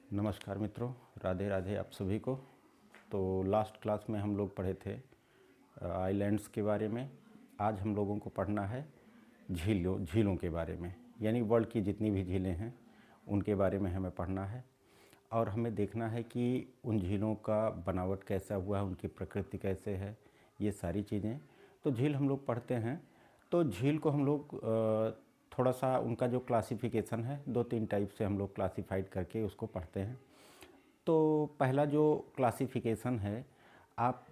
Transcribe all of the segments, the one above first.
नमस्कार मित्रों, राधे राधे आप सभी को। तो लास्ट क्लास में हम लोग पढ़े थे आइलैंड्स के बारे में। आज हम लोगों को पढ़ना है झीलों के बारे में, यानी वर्ल्ड की जितनी भी झीलें हैं उनके बारे में हमें पढ़ना है। और हमें देखना है कि उन झीलों का बनावट कैसा हुआ है, उनकी प्रकृति कैसे है, ये सारी चीज़ें। तो झील हम लोग पढ़ते हैं, तो झील को हम लोग थोड़ा सा उनका जो क्लासिफिकेशन है 2-3 टाइप से हम लोग क्लासिफाइड करके उसको पढ़ते हैं। तो पहला जो क्लासिफिकेशन है, आप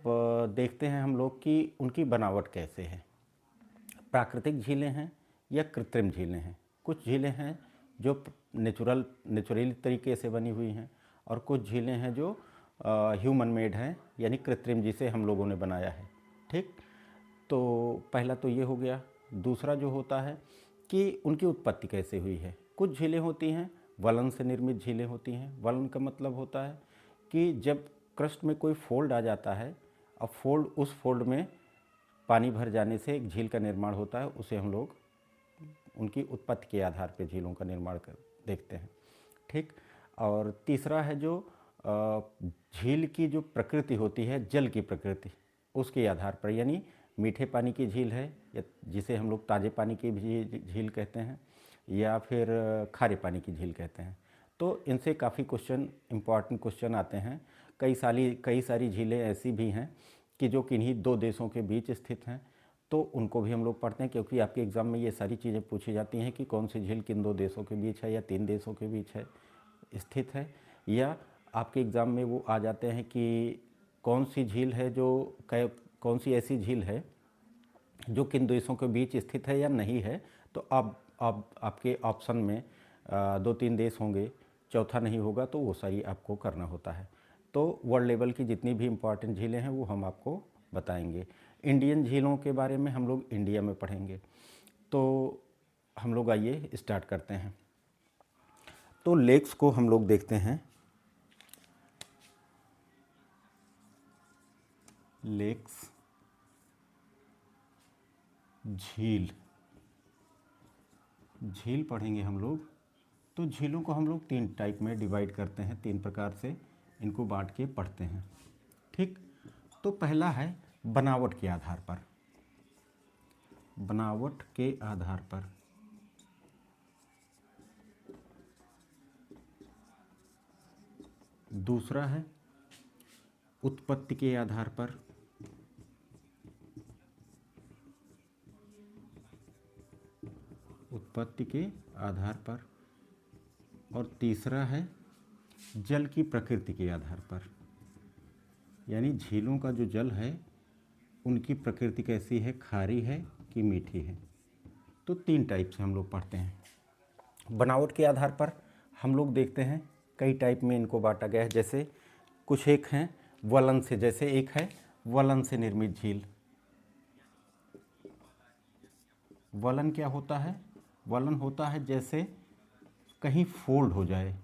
देखते हैं हम लोग कि उनकी बनावट कैसे है। प्राकृतिक झीलें हैं या कृत्रिम झीलें हैं। कुछ झीलें हैं जो नेचुरली तरीके से बनी हुई हैं, और कुछ झीलें हैं जो ह्यूमन मेड हैं, यानी कृत्रिम, जिसे हम लोगों ने बनाया है। ठीक, तो पहला तो ये हो गया। दूसरा जो होता है कि उनकी उत्पत्ति कैसे हुई है। कुछ झीलें होती हैं वलन से निर्मित झीलें होती हैं। वलन का मतलब होता है कि जब क्रस्ट में कोई फोल्ड आ जाता है और उस फोल्ड में पानी भर जाने से एक झील का निर्माण होता है, उसे हम लोग उनकी उत्पत्ति के आधार पर झीलों का निर्माण कर देखते हैं। ठीक, और तीसरा है जो झील की जो प्रकृति होती है, जल की प्रकृति, उसके आधार पर, यानी मीठे पानी की झील है या जिसे हम लोग ताज़े पानी की भी झील कहते हैं, या फिर खारे पानी की झील कहते हैं। तो इनसे काफ़ी इम्पॉर्टेंट क्वेश्चन आते हैं। कई सारी झीलें ऐसी भी हैं कि जो किन्हीं दो देशों के बीच स्थित हैं, तो उनको भी हम लोग पढ़ते हैं, क्योंकि आपके एग्ज़ाम में ये सारी चीज़ें पूछी जाती हैं कि कौन सी झील किन दो देशों के बीच है या 3 देशों के बीच है स्थित है। या आपके एग्ज़ाम में वो आ जाते हैं कि कौन सी झील है कौन सी ऐसी झील है जो किन देशों के बीच स्थित है या नहीं है। तो आपके ऑप्शन में 2-3 देश होंगे, चौथा नहीं होगा, तो वो सारी आपको करना होता है। तो वर्ल्ड लेवल की जितनी भी इम्पॉर्टेंट झीलें हैं वो हम आपको बताएंगे। इंडियन झीलों के बारे में हम लोग इंडिया में पढ़ेंगे। तो हम लोग आइए स्टार्ट करते हैं। तो लेक्स को हम लोग देखते हैं। लेक्स, झील पढ़ेंगे हम लोग। तो झीलों को हम लोग 3 टाइप में डिवाइड करते हैं, 3 प्रकार से इनको बांट के पढ़ते हैं। ठीक, तो पहला है बनावट के आधार पर। बनावट के आधार पर। दूसरा है उत्पत्ति के आधार पर। उत्पत्ति के आधार पर। और तीसरा है जल की प्रकृति के आधार पर, यानी झीलों का जो जल है उनकी प्रकृति कैसी है, खारी है कि मीठी है। तो 3 टाइप से हम लोग पढ़ते हैं। बनावट के आधार पर हम लोग देखते हैं कई टाइप में इनको बांटा गया है। जैसे कुछ एक हैं वलन से, जैसे एक है वलन से निर्मित झील। वलन क्या होता है? वलन होता है जैसे कहीं फोल्ड हो जाए,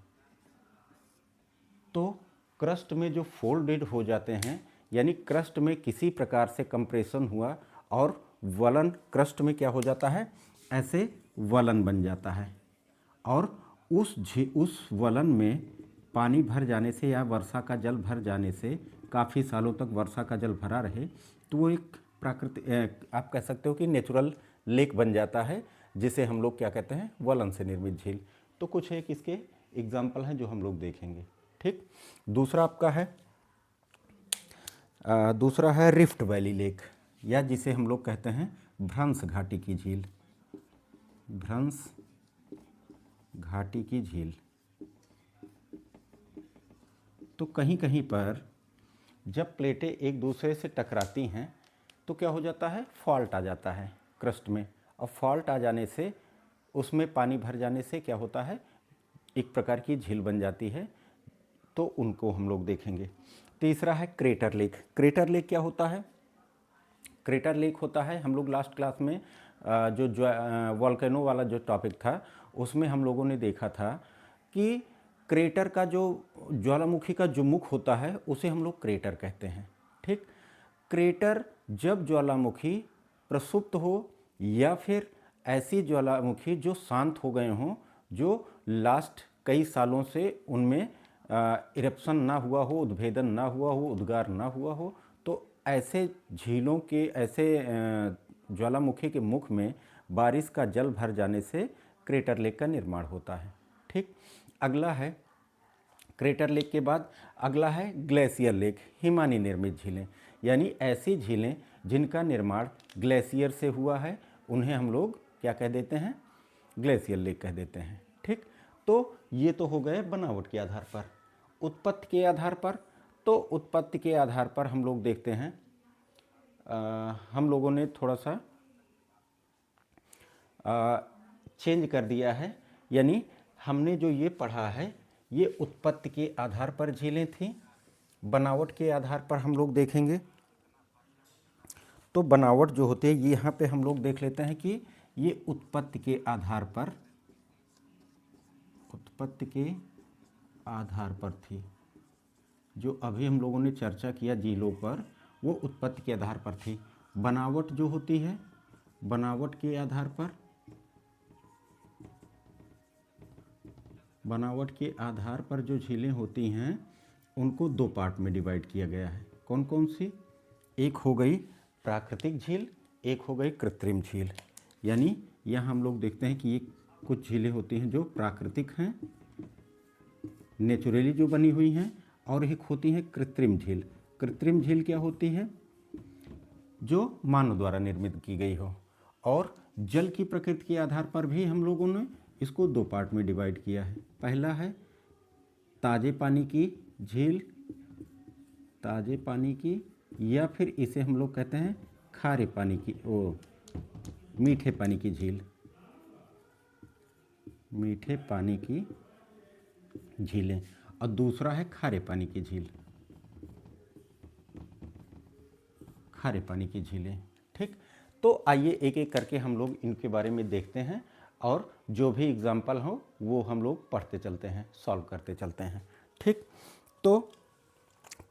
तो क्रस्ट में जो फोल्डेड हो जाते हैं, यानी क्रस्ट में किसी प्रकार से कंप्रेशन हुआ और वलन क्रस्ट में क्या हो जाता है, ऐसे वलन बन जाता है। और उस वलन में पानी भर जाने से या वर्षा का जल भर जाने से, काफ़ी सालों तक वर्षा का जल भरा रहे, तो वो एक प्राकृतिक, आप कह सकते हो कि नेचुरल लेक बन जाता है, जिसे हम लोग क्या कहते हैं, वलन से निर्मित झील। तो कुछ एक इसके एग्जाम्पल हैं जो हम लोग देखेंगे। ठीक, दूसरा है रिफ्ट वैली लेक, या जिसे हम लोग कहते हैं भ्रंश घाटी की झील। भ्रंश घाटी की झील। तो कहीं कहीं पर जब प्लेटें एक दूसरे से टकराती हैं तो क्या हो जाता है, फॉल्ट आ जाता है क्रस्ट में, और फॉल्ट आ जाने से उसमें पानी भर जाने से क्या होता है, एक प्रकार की झील बन जाती है। तो उनको हम लोग देखेंगे। तीसरा है क्रेटर लेक। क्रेटर लेक क्या होता है? क्रेटर लेक होता है, हम लोग लास्ट क्लास में जो वॉल्केनो वाला जो टॉपिक था उसमें हम लोगों ने देखा था कि क्रेटर का जो ज्वालामुखी का जो मुख होता है उसे हम लोग क्रेटर कहते हैं। ठीक, क्रेटर जब ज्वालामुखी प्रसुप्त हो या फिर ऐसी ज्वालामुखी जो शांत हो गए हों, जो लास्ट कई सालों से उनमें इरप्शन ना हुआ हो, उद्भेदन ना हुआ हो, उद्गार ना हुआ हो, तो ऐसे झीलों के, ऐसे ज्वालामुखी के मुख में बारिश का जल भर जाने से क्रेटर लेक का निर्माण होता है। ठीक, अगला है क्रेटर लेक के बाद अगला है ग्लेशियर लेक, हिमानी निर्मित झीलें, यानी ऐसी झीलें जिनका निर्माण ग्लेशियर से हुआ है, उन्हें हम लोग क्या कह देते हैं, ग्लेशियर लेक कह देते हैं। ठीक, तो ये तो हो गए बनावट के आधार पर। उत्पत्ति के आधार पर, तो उत्पत्ति के आधार पर हम लोग देखते हैं, हम लोगों ने थोड़ा सा चेंज कर दिया है, यानी हमने जो ये पढ़ा है ये उत्पत्ति के आधार पर झीलें थीं। बनावट के आधार पर हम लोग देखेंगे तो बनावट जो होती है ये यहाँ पे हम लोग देख लेते हैं कि ये उत्पत्ति के आधार पर, उत्पत्ति के आधार पर थी। जो अभी हम लोगों ने चर्चा किया झीलों पर, वो उत्पत्ति के आधार पर थी। बनावट जो होती है, बनावट के आधार पर, बनावट के आधार पर जो झीलें होती हैं उनको दो पार्ट में डिवाइड किया गया है। कौन कौन सी? एक हो गई प्राकृतिक झील, एक हो गई कृत्रिम झील। यानी यहाँ हम लोग देखते हैं कि ये कुछ झीलें होती हैं जो प्राकृतिक हैं, नेचुरली जो बनी हुई हैं, और एक होती हैं कृत्रिम झील। कृत्रिम झील क्या होती है? जो मानव द्वारा निर्मित की गई हो। और जल की प्रकृति के आधार पर भी हम लोगों ने इसको दो पार्ट में डिवाइड किया है। पहला है ताजे पानी की झील, ताजे पानी की, या फिर इसे हम लोग कहते हैं खारे पानी की, मीठे पानी की झील, मीठे पानी की झीलें। और दूसरा है खारे पानी की झील, खारे पानी की झीलें। ठीक, तो आइए एक एक करके हम लोग इनके बारे में देखते हैं, और जो भी एग्जाम्पल हो वो हम लोग पढ़ते चलते हैं, सॉल्व करते चलते हैं। ठीक, तो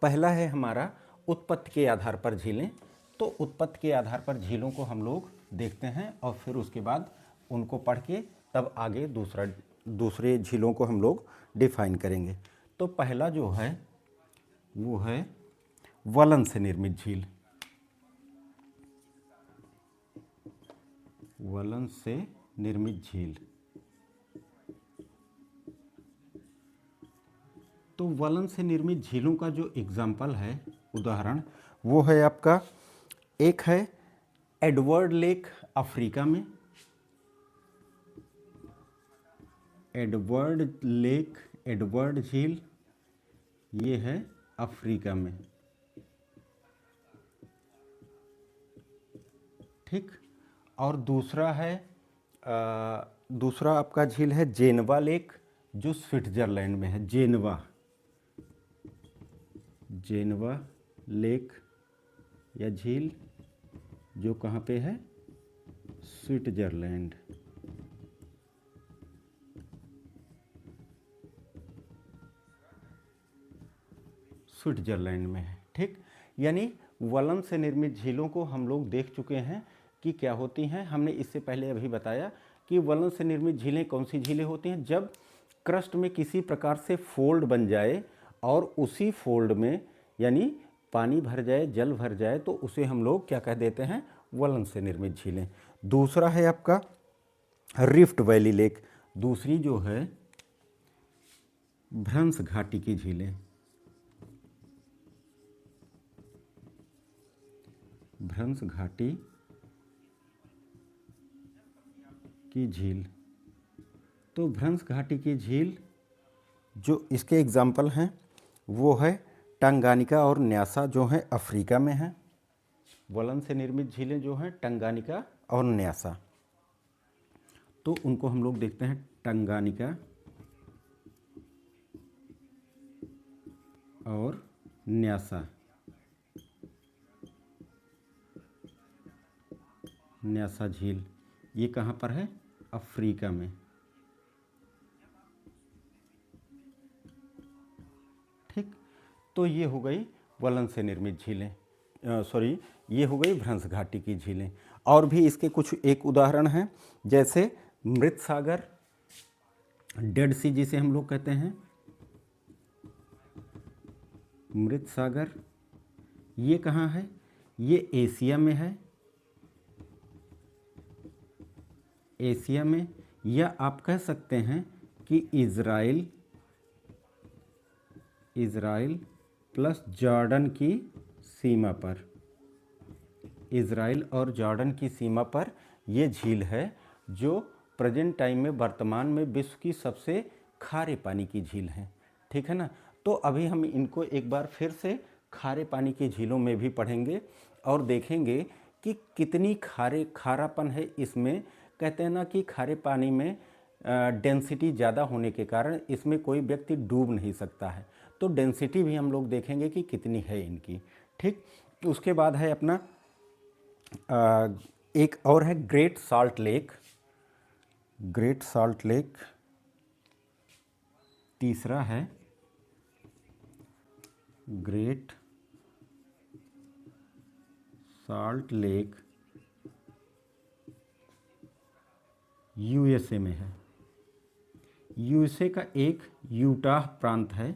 पहला है हमारा उत्पत्ति के आधार पर झीलें। तो उत्पत्ति के आधार पर झीलों को हम लोग देखते हैं और फिर उसके बाद उनको पढ़ के तब आगे दूसरे झीलों को हम लोग डिफाइन करेंगे। तो पहला जो है वो है वलन से निर्मित झील, वलन से निर्मित झील। तो वलन से निर्मित झीलों का जो एग्जाम्पल है, उदाहरण, वो है आपका, एक है एडवर्ड लेक अफ्रीका में, एडवर्ड लेक, एडवर्ड झील, ये है अफ्रीका में। ठीक, और दूसरा है दूसरा आपका झील है जेनेवा लेक, जो स्विट्जरलैंड में है। जेनेवा, जेनेवा लेक या झील जो कहाँ पे है? स्विट्जरलैंड। स्विट्जरलैंड में है। ठीक, यानी वलन से निर्मित झीलों को हम लोग देख चुके हैं कि क्या होती हैं। हमने इससे पहले अभी बताया कि वलन से निर्मित झीलें कौन सी झीलें होती हैं? जब क्रस्ट में किसी प्रकार से फोल्ड बन जाए और उसी फोल्ड में यानी पानी भर जाए, जल भर जाए, तो उसे हम लोग क्या कह देते हैं? वलन से निर्मित झीलें। दूसरा है आपका रिफ्ट वैली लेक, दूसरी जो है भ्रंश घाटी की झीलें, भ्रंश घाटी की झील। तो भ्रंश घाटी की झील जो इसके एग्जाम्पल हैं वो है टंगानिका और न्यासा, जो हैं अफ्रीका में हैं। वलन से निर्मित झीलें जो हैं टंगानिका और न्यासा, तो उनको हम लोग देखते हैं। टंगानिका और न्यासा, न्यासा झील ये कहाँ पर है? अफ्रीका में। ठीक, तो ये हो गई वलन से निर्मित झीलें, ये हो गई भ्रंश घाटी की झीलें। और भी इसके कुछ एक उदाहरण हैं, जैसे मृत सागर, डेड सी जिसे हम लोग कहते हैं, मृत सागर ये कहाँ है? ये एशिया में है, एशिया में, या आप कह सकते हैं कि इज़राइल प्लस जॉर्डन की सीमा पर, इज़राइल और जॉर्डन की सीमा पर ये झील है जो प्रेजेंट टाइम में वर्तमान में विश्व की सबसे खारे पानी की झील है। ठीक है ना। तो अभी हम इनको एक बार फिर से खारे पानी की झीलों में भी पढ़ेंगे और देखेंगे कि कितनी खारापन है इसमें। कहते हैं ना कि खारे पानी में डेंसिटी ज़्यादा होने के कारण इसमें कोई व्यक्ति डूब नहीं सकता है, तो डेंसिटी भी हम लोग देखेंगे कि कितनी है इनकी। ठीक, उसके बाद है अपना एक और है great salt lake. Great salt lake तीसरा है, ग्रेट साल्ट लेक यूएसए में है। यूएसए का एक यूटाह प्रांत है,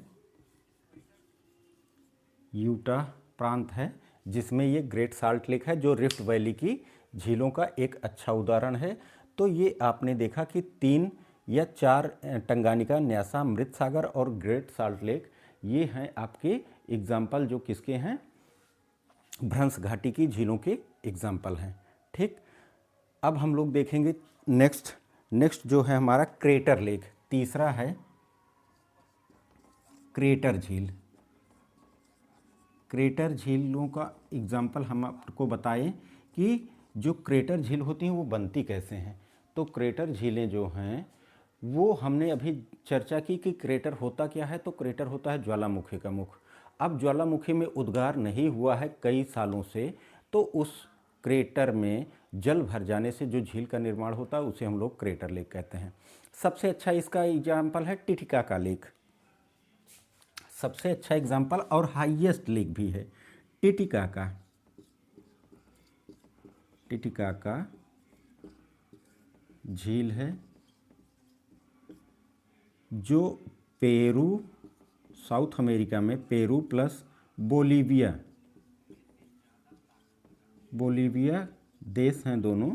यूटाह प्रांत है जिसमें ये ग्रेट साल्ट लेक है जो रिफ्ट वैली की झीलों का एक अच्छा उदाहरण है। तो ये आपने देखा कि 3 या 4 टंगानिका, न्यासा, मृत सागर और ग्रेट साल्ट लेक ये हैं आपके एग्जाम्पल जो किसके हैं? भ्रंश घाटी की झीलों के एग्जाम्पल हैं। ठीक, अब हम लोग देखेंगे नेक्स्ट जो है हमारा क्रेटर लेक। तीसरा है क्रेटर झील। क्रेटर झीलों का एग्जाम्पल हम आपको बताएं कि जो क्रेटर झील होती हैं वो बनती कैसे हैं। तो क्रेटर झीलें जो हैं वो हमने अभी चर्चा की कि क्रेटर होता क्या है। तो क्रेटर होता है ज्वालामुखी का मुख। अब ज्वालामुखी में उद्गार नहीं हुआ है कई सालों से, तो उस क्रेटर में जल भर जाने से जो झील का निर्माण होता है उसे हम लोग क्रेटर लेक कहते हैं। सबसे अच्छा इसका एग्जाम्पल है टिटिकाका लेक, सबसे अच्छा एग्जाम्पल और हाईएस्ट लेक भी है टिटिकाका। टिटिकाका झील है जो पेरू, साउथ अमेरिका में पेरू प्लस बोलीविया देश हैं दोनों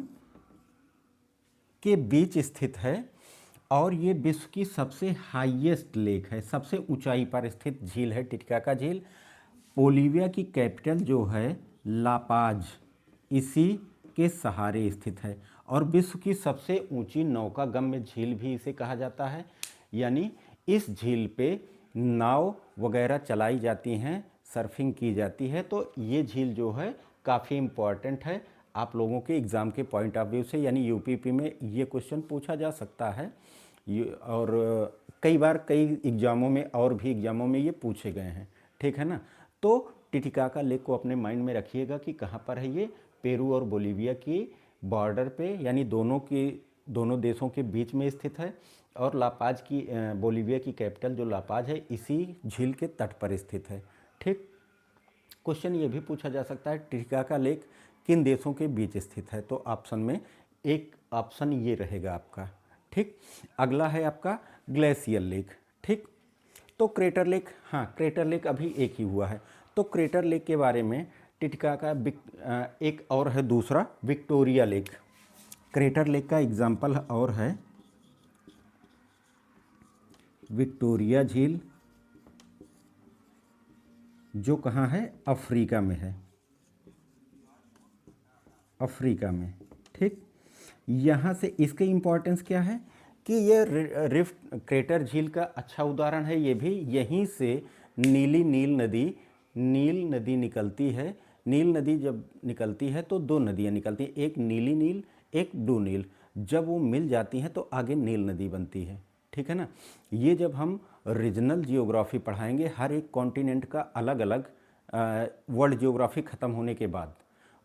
के बीच स्थित है और ये विश्व की सबसे हाईएस्ट लेक है, सबसे ऊंचाई पर स्थित झील है टिटिकाका झील। बोलीविया की कैपिटल जो है लापाज इसी के सहारे स्थित है और विश्व की सबसे ऊंची नौकागम्य झील भी इसे कहा जाता है। यानी इस झील पे नाव वगैरह चलाई जाती हैं, सर्फिंग की जाती है। तो ये झील जो है काफ़ी इम्पॉर्टेंट है आप लोगों के एग्ज़ाम के पॉइंट ऑफ व्यू से, यानी यूपीपी में ये क्वेश्चन पूछा जा सकता है और कई बार कई एग्ज़ामों में और भी एग्ज़ामों में ये पूछे गए हैं। ठीक है ना। तो टिटिकाका लेक को अपने माइंड में रखिएगा कि कहाँ पर है ये? पेरू और बोलीविया की बॉर्डर पे, यानी दोनों देशों के बीच में स्थित है और लापाज की बोलीविया की कैपिटल जो लापाज है इसी झील के तट पर स्थित है। ठीक, क्वेश्चन ये भी पूछा जा सकता है टिटिकाका लेक किन देशों के बीच स्थित है? तो ऑप्शन में एक ऑप्शन ये रहेगा आपका। ठीक, अगला है आपका ग्लेशियर लेक। ठीक, तो क्रेटर लेक, हाँ क्रेटर लेक अभी एक ही हुआ है। तो क्रेटर लेक के बारे में टिटिकाका एक और है दूसरा विक्टोरिया लेक। क्रेटर लेक का एग्जाम्पल और है विक्टोरिया झील जो कहाँ है? अफ्रीका में है, अफ्रीका में। ठीक, यहाँ से इसके इम्पोर्टेंस क्या है कि ये रिफ्ट क्रेटर झील का अच्छा उदाहरण है। ये भी यहीं से नील नदी निकलती है। नील नदी जब निकलती है तो 2 नदियाँ निकलती हैं, एक नीली नील, एक ब्लू नील। जब वो मिल जाती हैं तो आगे नील नदी बनती है। ठीक है ना। ये जब हम रीजनल जियोग्राफी पढ़ाएंगे, हर एक कॉन्टिनेंट का अलग अलग वर्ल्ड जियोग्राफी ख़त्म होने के बाद,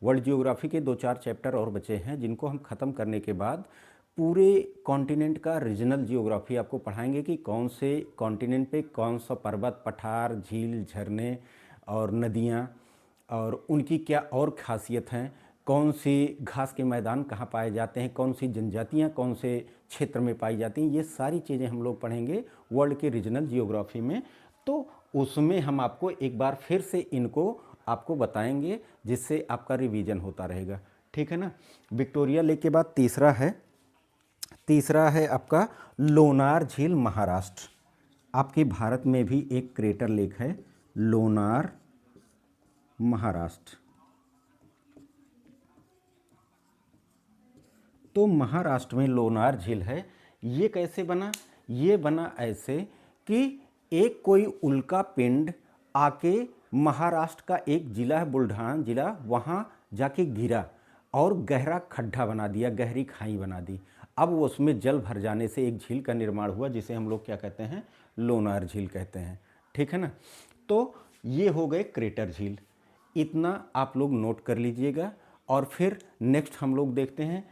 वर्ल्ड जियोग्राफी के 2-4 चैप्टर और बचे हैं जिनको हम ख़त्म करने के बाद पूरे कॉन्टिनेंट का रीजनल जियोग्राफी आपको पढ़ाएंगे कि कौन से कॉन्टिनेंट पे कौन सा पर्वत, पठार, झील, झरने और नदियाँ और उनकी क्या और ख़ासियत हैं, कौन सी घास के मैदान कहाँ पाए जाते हैं, कौन सी जनजातियाँ कौन से क्षेत्र में पाई जाती हैं, ये सारी चीज़ें हम लोग पढ़ेंगे वर्ल्ड के रीजनल जियोग्राफी में। तो उसमें हम आपको एक बार फिर से इनको आपको बताएंगे, जिससे आपका रिवीजन होता रहेगा, ठीक है ना। विक्टोरिया लेक के बाद तीसरा है आपका लोनार झील, महाराष्ट्र। आपके भारत में भी एक क्रेटर लेक है, लोनार, महाराष्ट्र। तो महाराष्ट्र में लोनार झील है। ये कैसे बना? ये बना ऐसे कि एक कोई उल्का पिंड आके महाराष्ट्र का एक जिला है बुल्ढाना जिला, वहाँ जाके गिरा और गहरा खड्डा बना दिया, गहरी खाई बना दी। अब उसमें जल भर जाने से एक झील का निर्माण हुआ, जिसे हम लोग क्या कहते हैं? लोनार झील कहते हैं, ठीक है ना। तो ये हो गए क्रेटर झील, इतना आप लोग नोट कर लीजिएगा। और फिर नेक्स्ट हम लोग देखते हैं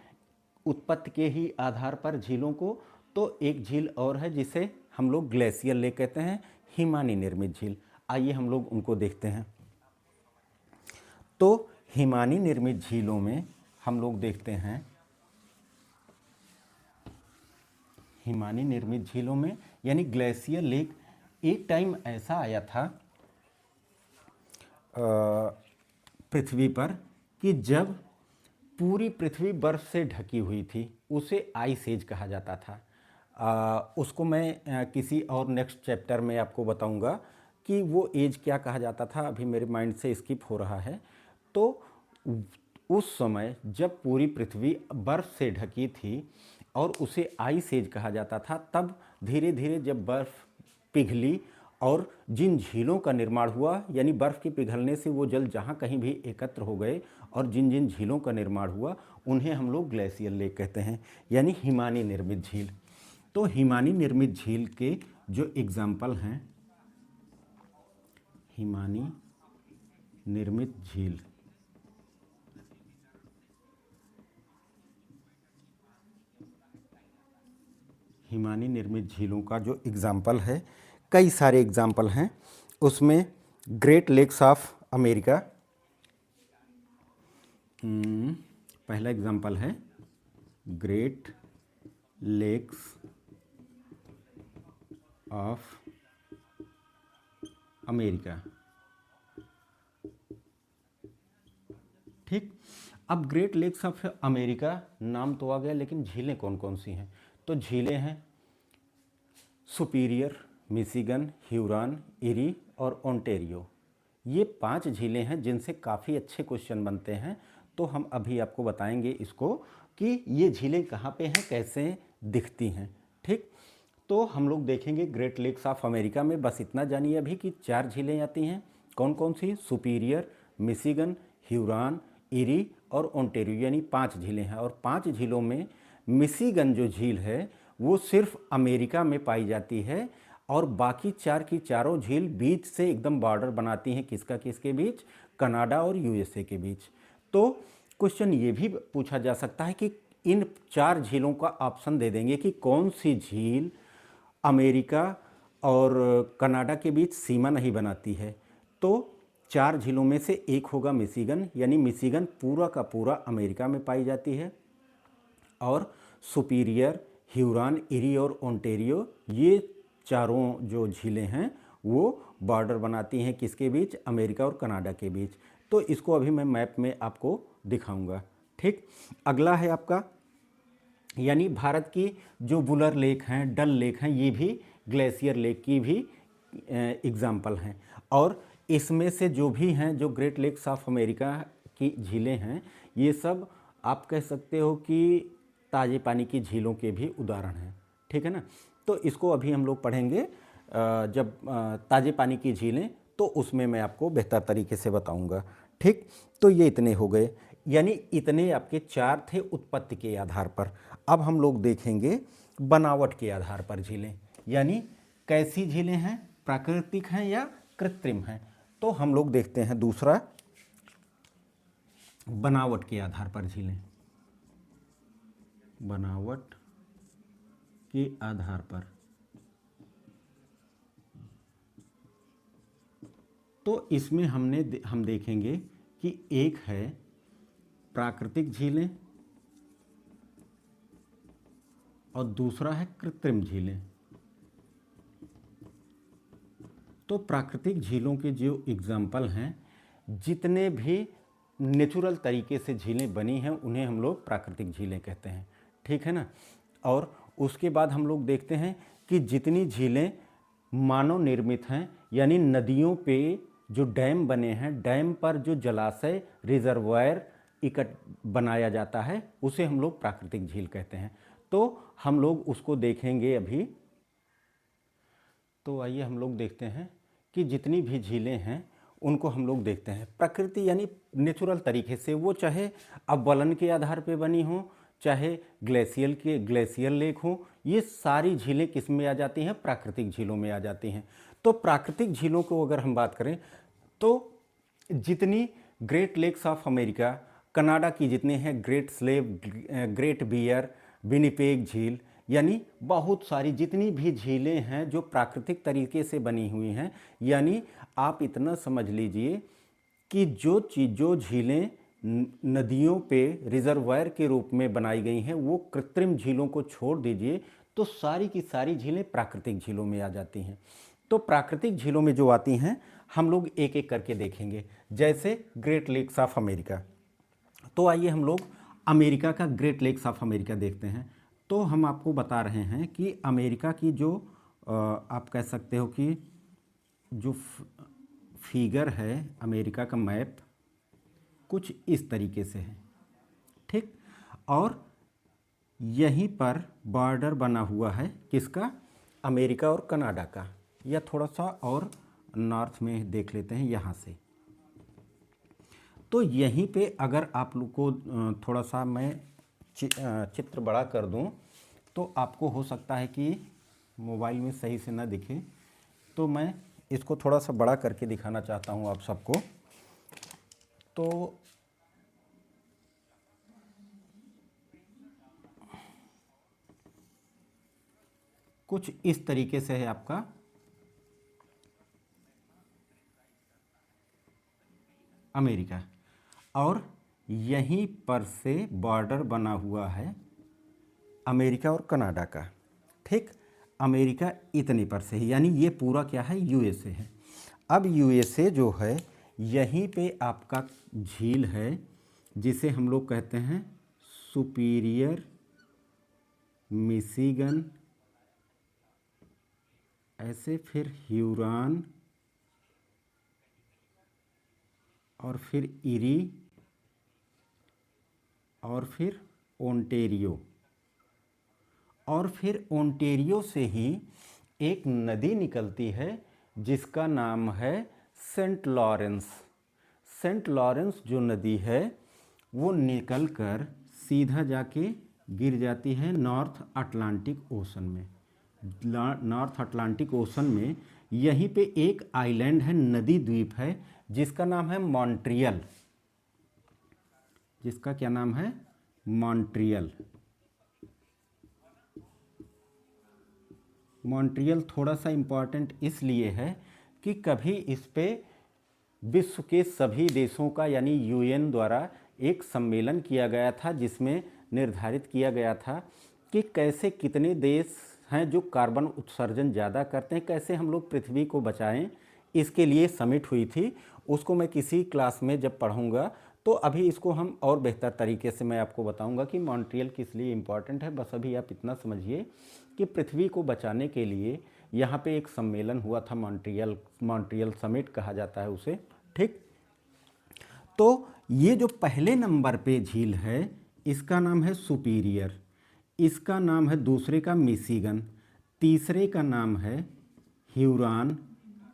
उत्पत्ति के ही आधार पर झीलों को। तो एक झील और है जिसे हम लोग ग्लेशियर लेक कहते हैं, हिमानी निर्मित झील। आइए हम लोग उनको देखते हैं। तो हिमानी निर्मित झीलों में हम लोग देखते हैं, हिमानी निर्मित झीलों में यानी ग्लेशियर लेक, एक टाइम ऐसा आया था पृथ्वी पर कि जब पूरी पृथ्वी बर्फ से ढकी हुई थी, उसे आइस एज कहा जाता था। उसको मैं किसी और नेक्स्ट चैप्टर में आपको बताऊंगा कि वो एज क्या कहा जाता था, अभी मेरे माइंड से स्किप हो रहा है। तो उस समय जब पूरी पृथ्वी बर्फ से ढकी थी और उसे आइस एज कहा जाता था, तब धीरे धीरे जब बर्फ़ पिघली और जिन झीलों का निर्माण हुआ, यानी बर्फ़ के पिघलने से वो जल जहाँ कहीं भी एकत्र हो गए और जिन जिन झीलों का निर्माण हुआ, उन्हें हम लोग ग्लेशियर लेक कहते हैं, यानी हिमानी निर्मित झील। तो हिमानी निर्मित झील के जो एग्जाम्पल हैं, हिमानी निर्मित झील, हिमानी निर्मित झीलों का जो एग्जाम्पल है, कई सारे एग्जाम्पल हैं। उसमें ग्रेट लेक्स ऑफ अमेरिका पहला एग्जाम्पल है, ग्रेट लेक्स ऑफ अमेरिका, ठीक। अब ग्रेट लेक्स ऑफ अमेरिका नाम तो आ गया, लेकिन झीलें कौन कौन सी हैं? तो झीलें हैं सुपीरियर, मिशिगन, ह्यूरॉन, इरी और ओंटारियो। ये 5 झीलें हैं जिनसे काफ़ी अच्छे क्वेश्चन बनते हैं। तो हम अभी आपको बताएंगे इसको कि ये झीलें कहाँ पे हैं, कैसे दिखती हैं, ठीक। तो हम लोग देखेंगे ग्रेट लेक्स ऑफ अमेरिका में, बस इतना जानिए अभी कि 4 झीलें आती हैं। कौन कौन सी? सुपीरियर, मिशिगन, ह्यूरॉन, इरी और ओंटारियो, यानी 5 झीलें हैं। और 5 झीलों में मिशिगन जो झील है वो सिर्फ अमेरिका में पाई जाती है, और बाकी 4 की चारों झील बीच से एकदम बॉर्डर बनाती हैं, किसका किसके बीच? कनाडा और यूएसए के बीच। तो क्वेश्चन ये भी पूछा जा सकता है कि इन 4 झीलों का ऑप्शन दे देंगे कि कौन सी झील अमेरिका और कनाडा के बीच सीमा नहीं बनाती है। तो 4 झीलों में से एक होगा मिशिगन, यानी मिशिगन पूरा का पूरा अमेरिका में पाई जाती है। और सुपीरियर, ह्यूरॉन, इरी और ओंटारियो, ये चारों जो झीलें हैं वो बॉर्डर बनाती हैं किसके बीच? अमेरिका और कनाडा के बीच। तो इसको अभी मैं मैप में आपको दिखाऊंगा, ठीक। अगला है आपका, यानी भारत की जो वुलर लेक हैं, डल लेक हैं, ये भी ग्लेशियर लेक की भी एग्जाम्पल हैं। और इसमें से जो भी हैं, जो ग्रेट लेक्स ऑफ अमेरिका की झीलें हैं, ये सब आप कह सकते हो कि ताज़े पानी की झीलों के भी उदाहरण हैं, ठीक है ना। तो इसको अभी हम लोग पढ़ेंगे जब ताज़े पानी की झीलें, तो उसमें मैं आपको बेहतर तरीके से बताऊंगा, ठीक। तो ये इतने हो गए, यानी इतने आपके 4 थे उत्पत्ति के आधार पर। अब हम लोग देखेंगे बनावट के आधार पर झीलें, यानी कैसी झीलें हैं, प्राकृतिक हैं या कृत्रिम हैं। तो हम लोग देखते हैं दूसरा, बनावट के आधार पर झीलें, बनावट के आधार पर। तो इसमें हम देखेंगे कि एक है प्राकृतिक झीलें और दूसरा है कृत्रिम झीलें। तो प्राकृतिक झीलों के जो एग्जाम्पल हैं, जितने भी नेचुरल तरीके से झीलें बनी हैं उन्हें हम लोग प्राकृतिक झीलें कहते हैं, ठीक है ना। और उसके बाद हम लोग देखते हैं कि जितनी झीलें मानव निर्मित हैं, यानी नदियों पे जो डैम बने हैं, डैम पर जो जलाशय रिजर्वायर बनाया जाता है, उसे हम लोग प्राकृतिक झील कहते हैं। तो हम लोग उसको देखेंगे अभी। तो आइए हम लोग देखते हैं कि जितनी भी झीलें हैं उनको हम लोग देखते हैं प्रकृति यानी नेचुरल तरीके से, वो चाहे अवलन के आधार पे बनी हो, चाहे ग्लेशियल लेक हो, ये सारी झीलें किस में आ जाती हैं? प्राकृतिक झीलों में आ जाती हैं। तो प्राकृतिक झीलों को अगर हम बात करें तो जितनी great lakes of America, Canada की जितने हैं, great slave, great bear, Winnipeg झील, यानी बहुत सारी जितनी भी झीलें हैं जो प्राकृतिक तरीके से बनी हुई हैं, यानी आप इतना समझ लीजिए कि जो झीलें नदियों पे रिजर्वायर के रूप में बनाई गई हैं, वो कृत्रिम झीलों को छोड़ दीजिए तो सारी की सारी झीलें प्राकृतिक झीलों में आ जाती हैं। तो प्राकृतिक झीलों में जो आती हैं हम लोग एक एक करके देखेंगे। जैसे ग्रेट लेक्स ऑफ अमेरिका, तो आइए हम लोग अमेरिका का ग्रेट लेक्स ऑफ अमेरिका देखते हैं। तो हम आपको बता रहे हैं कि अमेरिका की जो आप कह सकते हो कि जो फिगर है अमेरिका का मैप कुछ इस तरीके से है, ठीक। और यहीं पर बॉर्डर बना हुआ है किसका? अमेरिका और कनाडा का। या थोड़ा सा और नॉर्थ में देख लेते हैं यहाँ से। तो यहीं पे अगर आप लोग को थोड़ा सा मैं चित्र बड़ा कर दूं तो आपको हो सकता है कि मोबाइल में सही से ना दिखे, तो मैं इसको थोड़ा सा बड़ा करके दिखाना चाहता हूं आप सबको। तो कुछ इस तरीके से है आपका अमेरिका, और यहीं पर से बॉर्डर बना हुआ है अमेरिका और कनाडा का, ठीक। अमेरिका इतने पर से ही, यानी ये पूरा क्या है? यूएसए है। अब यूएसए जो है यहीं पे आपका झील है जिसे हम लोग कहते हैं सुपीरियर मिशिगन, ऐसे फिर ह्यूरॉन और फिर इरी और फिर ओंटेरियो, और फिर ओंटेरियो से ही एक नदी निकलती है जिसका नाम है सेंट लॉरेंस। सेंट लॉरेंस जो नदी है वो निकलकर सीधा जाके गिर जाती है नॉर्थ अटलांटिक ओशन में। नॉर्थ अटलांटिक ओशन में यहीं पे एक आइलैंड है, नदी द्वीप है, जिसका नाम है मॉन्ट्रियल। जिसका क्या नाम है? मॉन्ट्रियल। मॉन्ट्रियल थोड़ा सा इम्पॉर्टेंट इसलिए है कि कभी इस पे विश्व के सभी देशों का यानी यूएन द्वारा एक सम्मेलन किया गया था जिसमें निर्धारित किया गया था कि कैसे कितने देश हैं जो कार्बन उत्सर्जन ज़्यादा करते हैं, कैसे हम लोग पृथ्वी को बचाएं। इसके लिए समिट हुई थी। उसको मैं किसी क्लास में जब पढ़ूंगा तो अभी इसको हम और बेहतर तरीके से मैं आपको बताऊंगा कि मॉन्ट्रियल किस लिए इम्पॉर्टेंट है। बस अभी आप इतना समझिए कि पृथ्वी को बचाने के लिए यहाँ पे एक सम्मेलन हुआ था, मॉन्ट्रियल समिट कहा जाता है उसे, ठीक। तो ये जो पहले नंबर पे झील है इसका नाम है सुपीरियर, इसका नाम है दूसरे का मिशिगन, तीसरे का नाम है ह्यूरॉन,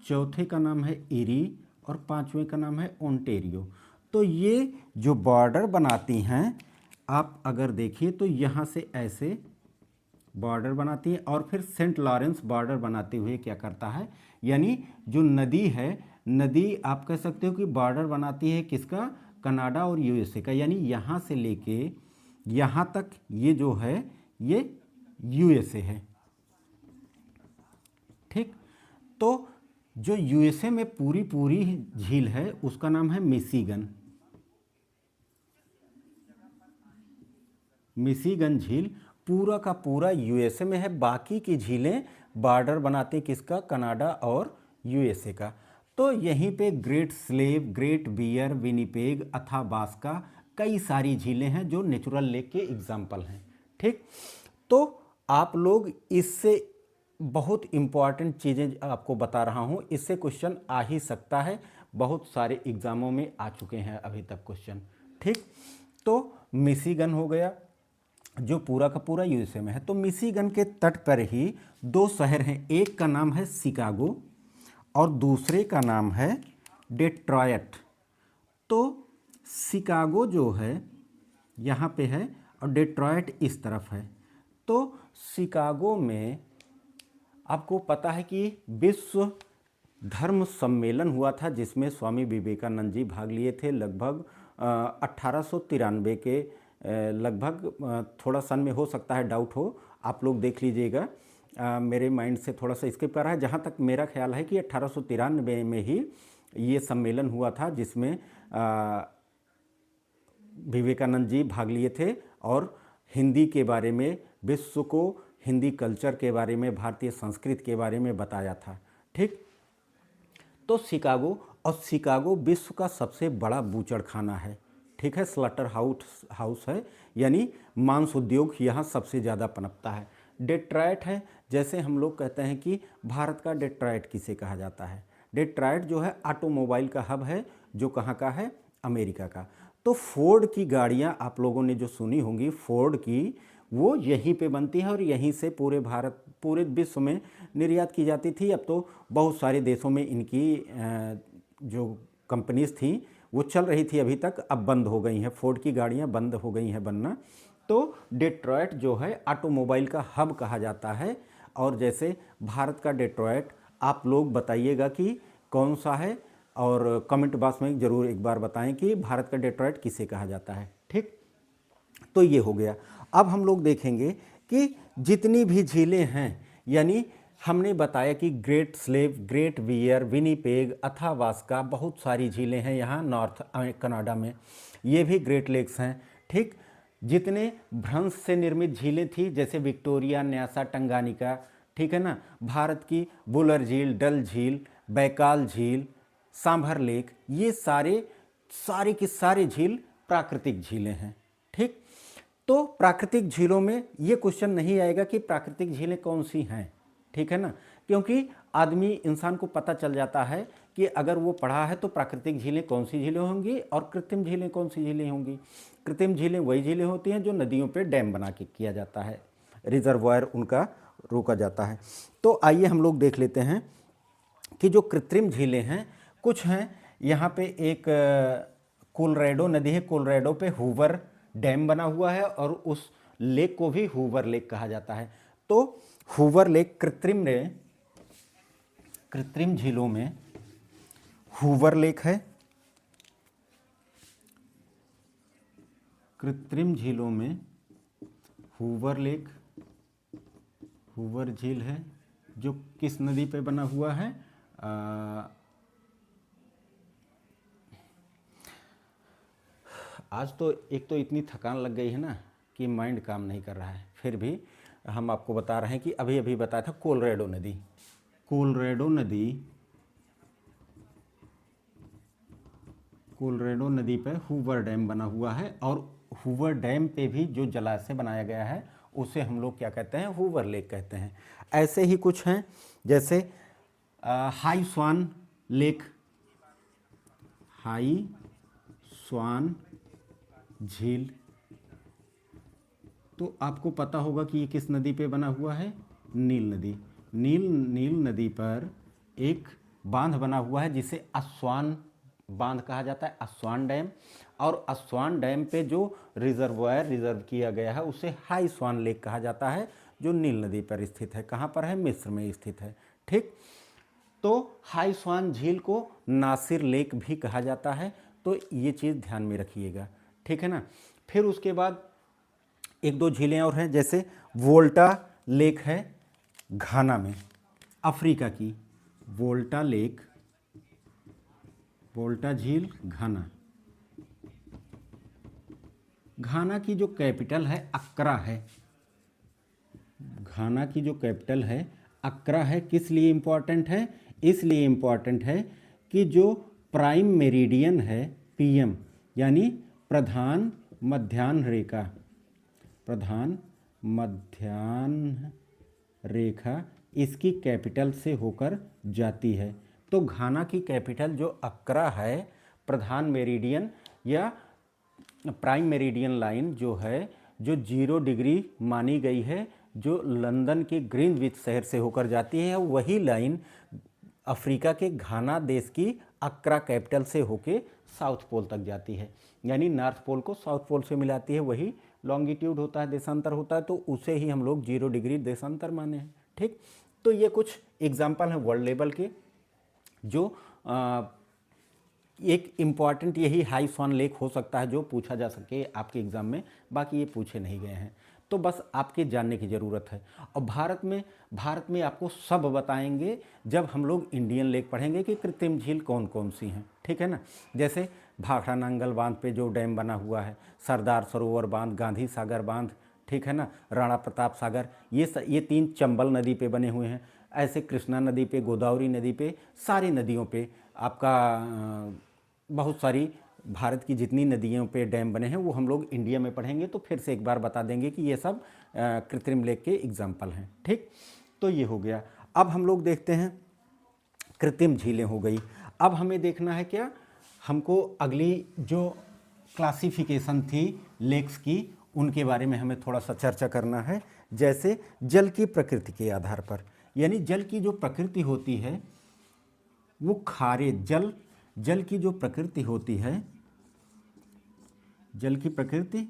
चौथे का नाम है इरी और पांचवें का नाम है ओंटेरियो। तो ये जो बॉर्डर बनाती हैं आप अगर देखिए तो यहाँ से ऐसे बॉर्डर बनाती है और फिर सेंट लॉरेंस बॉर्डर बनाते हुए क्या करता है, यानी जो नदी है, नदी आप कह सकते हो कि बॉर्डर बनाती है किसका? कनाडा और यूएसए का, यानी यहाँ से लेके यहाँ तक ये जो है ये यूएसए है, ठीक। तो जो यूएसए में पूरी पूरी झील है उसका नाम है मिशिगन। मिशिगन झील पूरा का पूरा यूएसए में है, बाकी की झीलें बॉर्डर बनाती किसका? कनाडा और यूएसए का। तो यहीं पे great slave, great bear, Winnipeg, Athabasca, कई सारी झीलें हैं जो नेचुरल लेक के एग्जाम्पल हैं। ठीक, तो आप लोग इससे बहुत इम्पॉर्टेंट चीज़ें आपको बता रहा हूँ, इससे क्वेश्चन आ ही सकता है, बहुत सारे एग्ज़ामों में आ चुके हैं अभी तक क्वेश्चन। ठीक, तो मिशिगन हो गया जो पूरा का पूरा यूएसए में है। तो मिशिगन के तट पर ही दो शहर हैं, एक का नाम है शिकागो और दूसरे का नाम है डेट्रॉयट। तो शिकागो जो है यहाँ पे है और डेट्रॉयट इस तरफ है। तो शिकागो में आपको पता है कि विश्व धर्म सम्मेलन हुआ था जिसमें स्वामी विवेकानंद जी भाग लिए थे, लगभग 1893 के लगभग, थोड़ा सन में हो सकता है, डाउट हो, आप लोग देख लीजिएगा, मेरे माइंड से थोड़ा सा स्किप कर रहा है। जहाँ तक मेरा ख्याल है कि 1893 में ही ये सम्मेलन हुआ था जिसमें विवेकानंद जी भाग लिए थे और हिंदी के बारे में, विश्व को हिंदी कल्चर के बारे में, भारतीय संस्कृति के बारे में बताया था। ठीक, तो शिकागो विश्व का सबसे बड़ा बूचड़खाना है। ठीक है, स्लॉटर हाउस है, यानी मांस उद्योग यहाँ सबसे ज़्यादा पनपता है। डेट्रॉयट है, जैसे हम लोग कहते हैं कि भारत का डेट्रॉयट किसे कहा जाता है। डेट्रॉयट जो है ऑटोमोबाइल का हब है, जो कहाँ का है, अमेरिका का। तो फोर्ड की गाड़ियाँ आप लोगों ने जो सुनी होंगी, फोर्ड की, वो यहीं पे बनती है और यहीं से पूरे भारत, पूरे विश्व में निर्यात की जाती थी। अब तो बहुत सारे देशों में इनकी जो कंपनीज थी वो चल रही थी अभी तक, अब बंद हो गई हैं, फोर्ड की गाड़ियाँ बंद हो गई हैं बनना। तो डेट्रॉयट जो है ऑटोमोबाइल का हब कहा जाता है। और जैसे भारत का डेट्रॉयट, आप लोग बताइएगा कि कौन सा है, और कमेंट बॉक्स में ज़रूर एक बार बताएं कि भारत का डेट्रॉयट किसे कहा जाता है। ठीक, तो ये हो गया। अब हम लोग देखेंगे कि जितनी भी झीलें हैं, यानी हमने बताया कि great slave, great bear, Winnipeg, Athabasca, बहुत सारी झीलें हैं यहाँ नॉर्थ कनाडा में, ये भी ग्रेट लेक्स हैं। ठीक, जितने भ्रंश से निर्मित झीलें थी, जैसे विक्टोरिया, न्यासा, टंगानिका, ठीक है ना, भारत की बुलर झील, डल झील, बैकाल झील, सांभर लेक, ये सारे की सारी झील प्राकृतिक झीलें हैं। ठीक, तो प्राकृतिक झीलों में ये क्वेश्चन नहीं आएगा कि प्राकृतिक झीलें कौन सी हैं, ठीक है ना, क्योंकि आदमी, इंसान को पता चल जाता है कि अगर वो पढ़ा है तो प्राकृतिक झीलें कौन सी झीलें होंगी और कृत्रिम झीलें कौन सी झीलें होंगी। कृत्रिम झीलें वही झीलें होती हैं जो नदियों पे डैम बना के किया जाता है, रिजर्वायर उनका रोका जाता है। तो आइए हम लोग देख लेते हैं कि जो कृत्रिम झीलें हैं, कुछ हैं यहाँ पे। एक कोलोराडो नदी है, कोलोराडो पे हूवर डैम बना हुआ है और उस लेक को भी हूवर लेक कहा जाता है। तो हूवर लेक कृत्रिम झीलों में हूवर लेक है, कृत्रिम झीलों में हूवर लेक, हूवर झील है, जो किस नदी पे बना हुआ है, आज तो एक तो इतनी थकान लग गई है ना कि माइंड काम नहीं कर रहा है, फिर भी हम आपको बता रहे हैं कि अभी अभी बताया था कोलोराडो नदी। कोलोराडो नदी पे हूवर डैम बना हुआ है और हूवर डैम पे भी जो जलाशय बनाया गया है उसे हम लोग क्या कहते हैं, हूवर लेक कहते हैं। ऐसे ही कुछ हैं, जैसे हाई स्वान लेक, हाई स्वान झील, तो आपको पता होगा कि ये किस नदी पे बना हुआ है, नील नदी। नील नदी पर एक बांध बना हुआ है जिसे अस्वान बांध कहा जाता है, अस्वान डैम। और अस्वान डैम पे जो रिजर्वायर रिजर्व किया गया है उसे हाई स्वान लेक कहा जाता है, जो नील नदी पर स्थित है। कहाँ पर है, मिस्र में स्थित है। ठीक, तो हाई स्वान झील को नासिर लेक भी कहा जाता है, तो ये चीज़ ध्यान में रखिएगा, ठीक है ना। फिर उसके बाद एक दो झीलें और हैं, जैसे वोल्टा लेक है घाना में, अफ्रीका की वोल्टा लेक, वोल्टा झील घाना। घाना की जो कैपिटल है अक्रा है, घाना की जो कैपिटल है अक्रा है। किस लिए इम्पॉर्टेंट है, इसलिए इम्पॉर्टेंट है कि जो प्राइम मेरिडियन है पीएम यानी प्रधान मध्याह्न रेखा, प्रधान मध्याह्न रेखा इसकी कैपिटल से होकर जाती है। तो घाना की कैपिटल जो अक्रा है, प्रधान मेरिडियन या प्राइम मेरिडियन लाइन जो है, जो 0 डिग्री मानी गई है, जो लंदन के ग्रीनविच शहर से होकर जाती है, वही लाइन अफ्रीका के घाना देश की अक्रा कैपिटल से होके साउथ पोल तक जाती है, यानी नॉर्थ पोल को साउथ पोल से मिलाती है। वही लॉन्गिट्यूड होता है, देशांतर होता है, तो उसे ही हम लोग 0 डिग्री देशांतर माने हैं। ठीक, तो ये कुछ एग्जाम्पल हैं वर्ल्ड लेवल के, जो एक इम्पॉर्टेंट यही हाई स्वान लेक हो सकता है जो पूछा जा सके आपके एग्ज़ाम में, बाकी ये पूछे नहीं गए हैं। तो बस आपके जानने की ज़रूरत है। और भारत में आपको सब बताएंगे जब हम लोग इंडियन लेक पढ़ेंगे कि कृत्रिम झील कौन कौन सी हैं, ठीक है ना। जैसे भाखड़ा नांगल बांध पे जो डैम बना हुआ है, सरदार सरोवर बांध, गांधी सागर बांध, ठीक है ना, राणा प्रताप सागर, ये 3 चंबल नदी पे बने हुए हैं। ऐसे कृष्णा नदी पे, गोदावरी नदी पे, सारी नदियों पे आपका बहुत सारी भारत की जितनी नदियों पे डैम बने हैं वो हम लोग इंडिया में पढ़ेंगे, तो फिर से एक बार बता देंगे कि ये सब कृत्रिम लेक के एग्जाम्पल हैं। ठीक, तो ये हो गया। अब हम लोग देखते हैं कृत्रिम झीलें हो गई। अब हमें देखना है क्या, हमको अगली जो क्लासिफिकेशन थी लेक्स की, उनके बारे में हमें थोड़ा सा चर्चा करना है। जैसे जल की प्रकृति के आधार पर, यानी जल की जो प्रकृति होती है वो खारे जल की जो प्रकृति होती है, जल की प्रकृति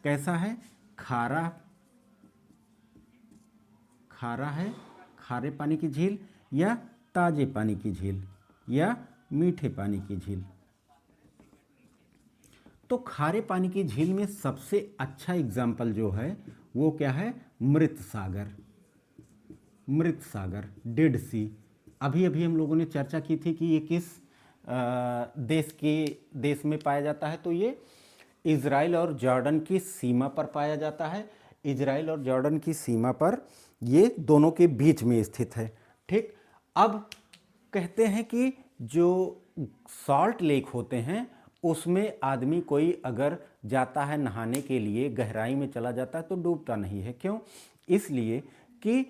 कैसा है, खारा है, खारे पानी की झील या ताजे पानी की झील या मीठे पानी की झील। तो खारे पानी की झील में सबसे अच्छा एग्जाम्पल जो है वो क्या है, मृत सागर, डेड सी। अभी हम लोगों ने चर्चा की थी कि ये किस देश में पाया जाता है, तो ये इजराइल और जॉर्डन की सीमा पर पाया जाता है। इजराइल और जॉर्डन की सीमा पर ये दोनों के बीच में स्थित है। ठीक, अब कहते हैं कि जो सॉल्ट लेक होते हैं उसमें आदमी कोई अगर जाता है नहाने के लिए, गहराई में चला जाता है तो डूबता नहीं है। क्यों? इसलिए कि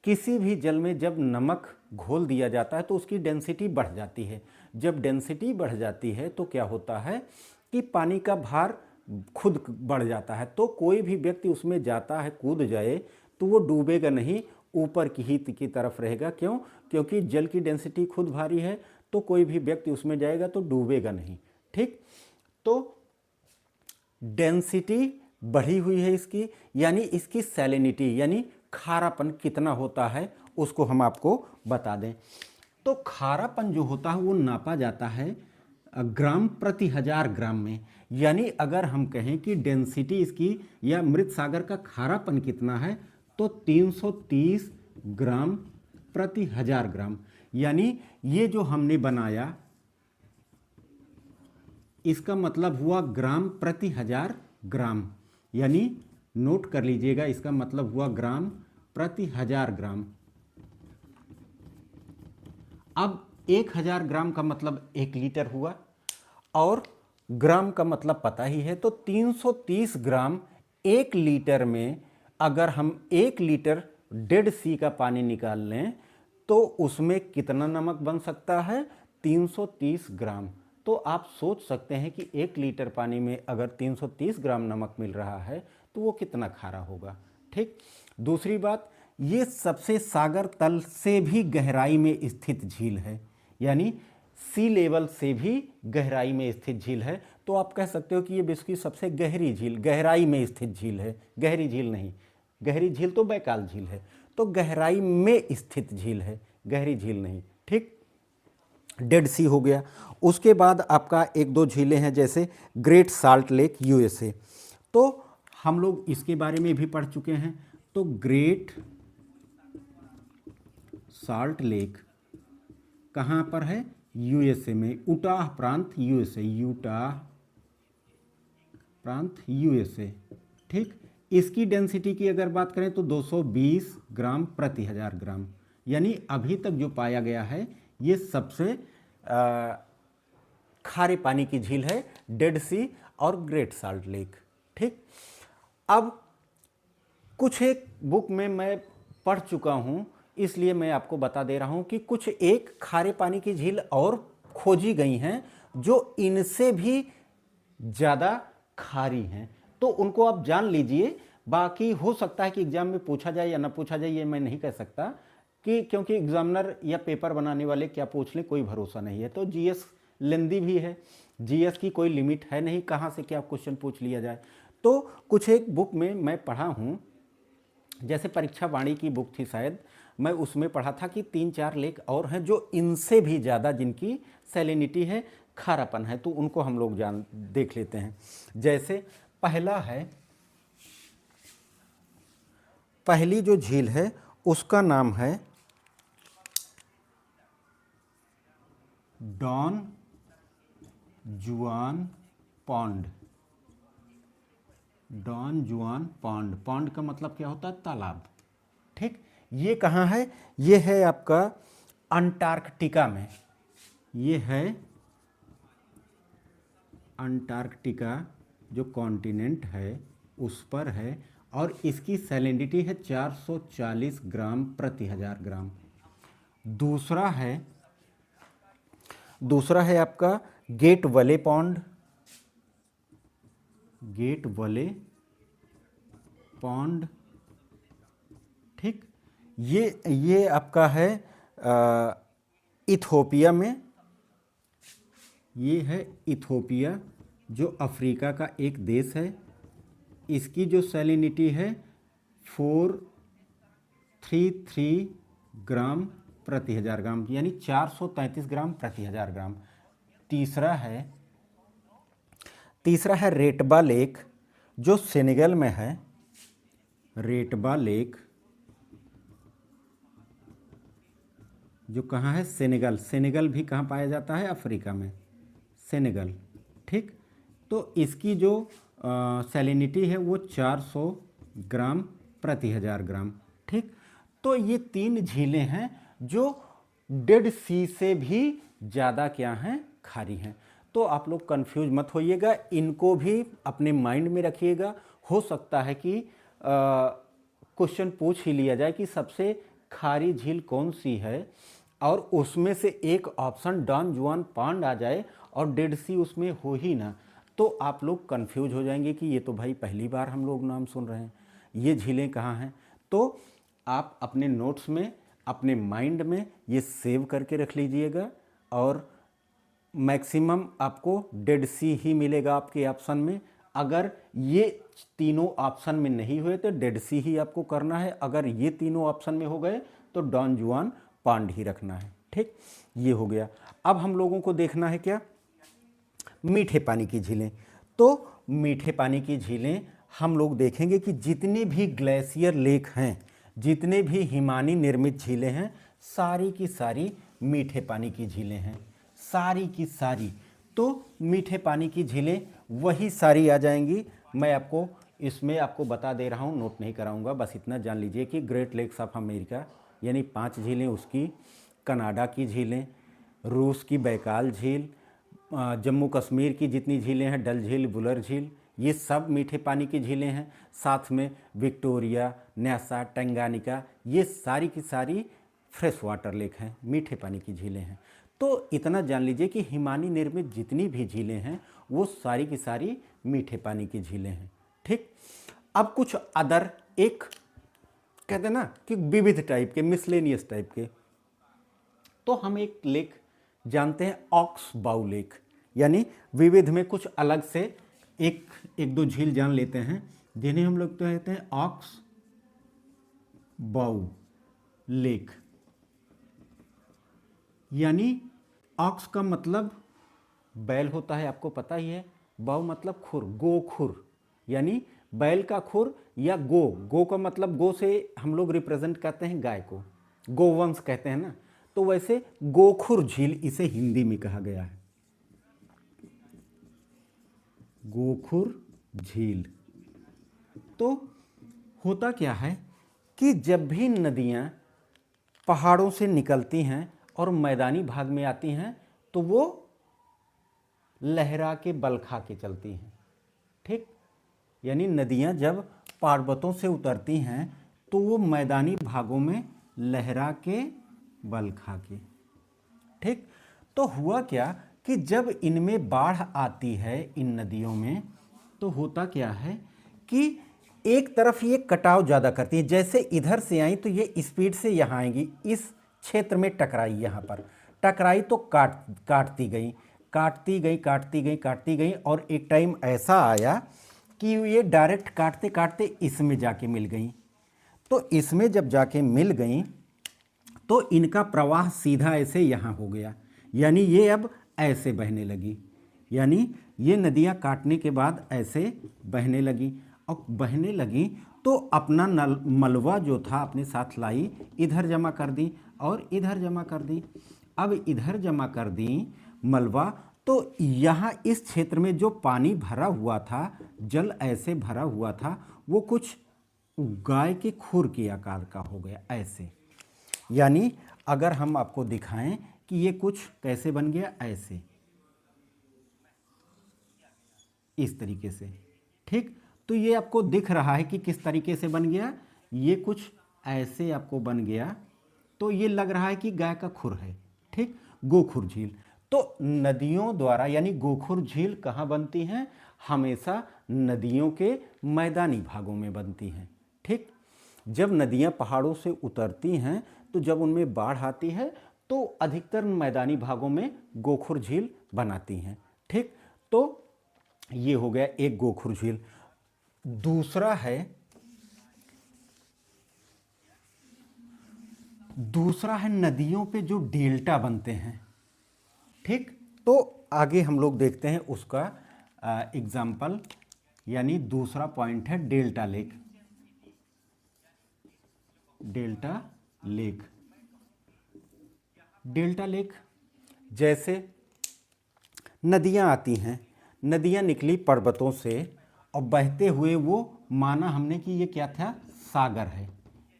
किसी भी जल में जब नमक घोल दिया जाता है तो उसकी डेंसिटी बढ़ जाती है। जब डेंसिटी बढ़ जाती है तो क्या होता है कि पानी का भार खुद बढ़ जाता है। तो कोई भी व्यक्ति उसमें जाता है, कूद जाए तो वो डूबेगा नहीं, ऊपर की तरफ रहेगा। क्यों? क्योंकि जल की डेंसिटी खुद भारी है, तो कोई भी व्यक्ति उसमें जाएगा तो डूबेगा नहीं। ठीक, तो डेंसिटी बढ़ी हुई है इसकी, यानी इसकी सैलिनिटी यानी खारापन कितना होता है उसको हम आपको बता दें। तो खारापन जो होता है वो नापा जाता है ग्राम प्रति 1000 ग्राम में। यानी अगर हम कहें कि डेंसिटी इसकी या मृत सागर का खारापन कितना है तो 330 ग्राम प्रति 1000 ग्राम। यानी ये जो हमने बनाया इसका मतलब हुआ ग्राम प्रति 1000 ग्राम, यानी नोट कर लीजिएगा, इसका मतलब हुआ ग्राम प्रति 1000 ग्राम। अब 1000 ग्राम का मतलब 1 लीटर हुआ और ग्राम का मतलब पता ही है, तो 330 ग्राम 1 लीटर में अगर हम 1 लीटर डेड सी का पानी निकाल लें तो उसमें कितना नमक बन सकता है, 330 ग्राम। तो आप सोच सकते हैं कि 1 लीटर पानी में अगर 330 ग्राम नमक मिल रहा है तो वो कितना खारा होगा। ठीक, दूसरी बात, ये सबसे सागर तल से भी गहराई में स्थित झील है, यानी सी लेवल से भी गहराई में स्थित झील है। तो आप कह सकते हो कि ये विश्व की सबसे गहरी झील गहराई में स्थित झील है। गहरी झील नहीं, गहरी झील तो बैकाल झील है, तो गहराई में स्थित झील है, गहरी झील नहीं। ठीक, डेड सी हो गया। उसके बाद आपका 1-2 झीलें हैं जैसे ग्रेट साल्ट लेक यूएसए, तो हम लोग इसके बारे में भी पढ़ चुके हैं। तो ग्रेट साल्ट लेक कहाँ पर है, यूएसए में, उटाह प्रांत यूएसए, यूटाह प्रांत यूएसए। ठीक, इसकी डेंसिटी की अगर बात करें तो 220 ग्राम प्रति 1000 ग्राम, यानी अभी तक जो पाया गया है ये सबसे खारे पानी की झील है, डेड सी और ग्रेट साल्ट लेक। ठीक, अब कुछ एक बुक में मैं पढ़ चुका हूँ, इसलिए मैं आपको बता दे रहा हूँ कि कुछ एक खारे पानी की झील और खोजी गई हैं जो इनसे भी ज़्यादा खारी हैं, तो उनको आप जान लीजिए। बाकी हो सकता है कि एग्जाम में पूछा जाए या ना पूछा जाए, ये मैं नहीं कह सकता, कि क्योंकि एग्जामिनर या पेपर बनाने वाले क्या पूछ लें कोई भरोसा नहीं है। तो जीएस लेंदी भी है, जीएस की कोई लिमिट है नहीं, कहाँ से क्या क्वेश्चन पूछ लिया जाए। तो कुछ एक बुक में मैं पढ़ा हूँ, जैसे परीक्षा वाणी की बुक थी शायद, मैं उसमें पढ़ा था कि 3-4 लेक और हैं जो इनसे भी ज़्यादा, जिनकी सैलिनिटी है, खारापन है, तो उनको हम लोग देख लेते हैं। जैसे पहली जो झील है उसका नाम है डॉन जुआन पॉन्ड। डॉन जुआन पॉन्ड, पॉन्ड का मतलब क्या होता है? तालाब। ठीक, ये कहाँ है? ये है आपका अंटार्कटिका में। ये है अंटार्कटिका जो कॉन्टिनेंट है उस पर है, और इसकी सैलिनिटी है 440 ग्राम प्रति 1000 ग्राम। दूसरा है आपका गेट वले पॉन्ड। गेट वले पॉन्ड, ठीक, ये आपका है इथोपिया में। ये है इथोपिया जो अफ्रीका का एक देश है। इसकी जो सैलिनिटी है 433 ग्राम प्रति 1000 ग्राम, यानी 433 ग्राम प्रति 1000 ग्राम। तीसरा है रेटबा लेक जो सेनेगल में है। रेटबा लेक जो कहाँ है? सेनेगल। सेनेगल भी कहाँ पाया जाता है? अफ्रीका में, सेनेगल। ठीक, तो इसकी जो सैलिनिटी है वो 400 ग्राम प्रति 1000 ग्राम। ठीक, तो ये 3 झीलें हैं जो डेड सी से भी ज़्यादा क्या हैं? खारी हैं। तो आप लोग कंफ्यूज मत होइएगा, इनको भी अपने माइंड में रखिएगा। हो सकता है कि क्वेश्चन पूछ ही लिया जाए कि सबसे खारी झील कौन सी है, और उसमें से एक ऑप्शन डॉन जुआन पॉन्ड आ जाए और डेड सी उसमें हो ही ना, तो आप लोग कंफ्यूज हो जाएंगे कि ये तो भाई पहली बार हम लोग नाम सुन रहे हैं, ये झीलें कहाँ हैं। तो आप अपने नोट्स में, अपने माइंड में ये सेव करके रख लीजिएगा, और मैक्सिमम आपको डेड सी ही मिलेगा आपके ऑप्शन में। अगर ये तीनों ऑप्शन में नहीं हुए तो डेड सी ही आपको करना है, अगर ये तीनों ऑप्शन में हो गए तो डॉन जुआन पॉन्ड ही रखना है। ठीक, ये हो गया। अब हम लोगों को देखना है क्या? मीठे पानी की झीलें। तो मीठे पानी की झीलें हम लोग देखेंगे कि जितने भी ग्लेशियर लेक हैं, जितने भी हिमानी निर्मित झीलें हैं, सारी की सारी मीठे पानी की झीलें हैं, सारी की सारी। तो मीठे पानी की झीलें वही सारी आ जाएंगी। मैं आपको इसमें आपको बता दे रहा हूँ, नोट नहीं कराऊंगा, बस इतना जान लीजिए कि ग्रेट लेक्स ऑफ अमेरिका यानी 5 झीलें उसकी, कनाडा की झीलें, रूस की बैकाल झील, जम्मू कश्मीर की जितनी झीलें हैं, डल झील, बुलर झील, ये सब मीठे पानी की झीलें हैं। साथ में विक्टोरिया, न्यासा, टंगानिका, ये सारी की सारी फ्रेश वाटर लेक हैं, मीठे पानी की झीलें हैं। तो इतना जान लीजिए कि हिमानी निर्मित जितनी भी झीलें हैं वो सारी की सारी मीठे पानी की झीलें हैं। ठीक, अब कुछ अदर, एक कहते हैं ना कि विविध टाइप के, मिसलेनियस टाइप के, तो हम एक लेक जानते हैं ऑक्स बाउ लेक, यानी विविध में कुछ अलग से एक दो झील जान लेते हैं जिन्हें हम लोग तो कहते हैं ऑक्स बाउ लेक। यानी ऑक्स का मतलब बैल होता है, आपको पता ही है, बाउ मतलब खुर, गो खुर, यानी बैल का खुर या गो का मतलब गो से हम लोग रिप्रेजेंट करते हैं गाय को, गोवंश कहते हैं ना, तो वैसे गोखुर झील इसे हिंदी में कहा गया है, गोखुर झील। तो होता क्या है कि जब भी नदियाँ पहाड़ों से निकलती हैं और मैदानी भाग में आती हैं तो वो लहरा के बल खा के चलती हैं। ठीक, यानी नदियाँ जब पर्वतों से उतरती हैं तो वो मैदानी भागों में लहरा के बल खा के। ठीक, तो हुआ क्या कि जब इनमें बाढ़ आती है इन नदियों में, तो होता क्या है कि एक तरफ ये कटाव ज़्यादा करती है। जैसे इधर से आई तो ये स्पीड से यहाँ आएंगी, इस क्षेत्र में टकराई, यहाँ पर टकराई तो काटती गई, काटती गई, काटती गई, काटती गई, और एक टाइम ऐसा आया कि ये डायरेक्ट काटते काटते इसमें जाके मिल गई। तो इसमें जब जाके मिल गई तो इनका प्रवाह सीधा ऐसे यहाँ हो गया, यानी ये अब ऐसे बहने लगी, यानी ये नदियाँ काटने के बाद ऐसे बहने लगी। और बहने लगी तो अपना मलबा जो था अपने साथ लाई, इधर जमा कर दी और इधर जमा कर दी। अब इधर जमा कर दी मलबा, तो यहाँ इस क्षेत्र में जो पानी भरा हुआ था, जल ऐसे भरा हुआ था, वो कुछ गाय के खुर के आकार का हो गया ऐसे। यानी अगर हम आपको दिखाएं कि ये कुछ कैसे बन गया, ऐसे, इस तरीके से। ठीक, तो ये आपको दिख रहा है कि किस तरीके से बन गया, ये कुछ ऐसे आपको बन गया, तो ये लग रहा है कि गाय का खुर है। ठीक, गोखुर झील। तो नदियों द्वारा, यानी गोखुर झील कहाँ बनती हैं, हमेशा नदियों के मैदानी भागों में बनती हैं। ठीक, जब नदियाँ पहाड़ों से उतरती हैं तो जब उनमें बाढ़ आती है तो अधिकतर मैदानी भागों में गोखुर झील बनाती हैं। ठीक, तो ये हो गया एक गोखुर झील। दूसरा है नदियों पे जो डेल्टा बनते हैं। ठीक, तो आगे हम लोग देखते हैं उसका एग्जाम्पल, यानी दूसरा पॉइंट है delta lake. Delta lake, delta lake जैसे नदियाँ आती हैं, नदियाँ निकली पर्वतों से और बहते हुए वो माना हमने कि ये क्या था, सागर है,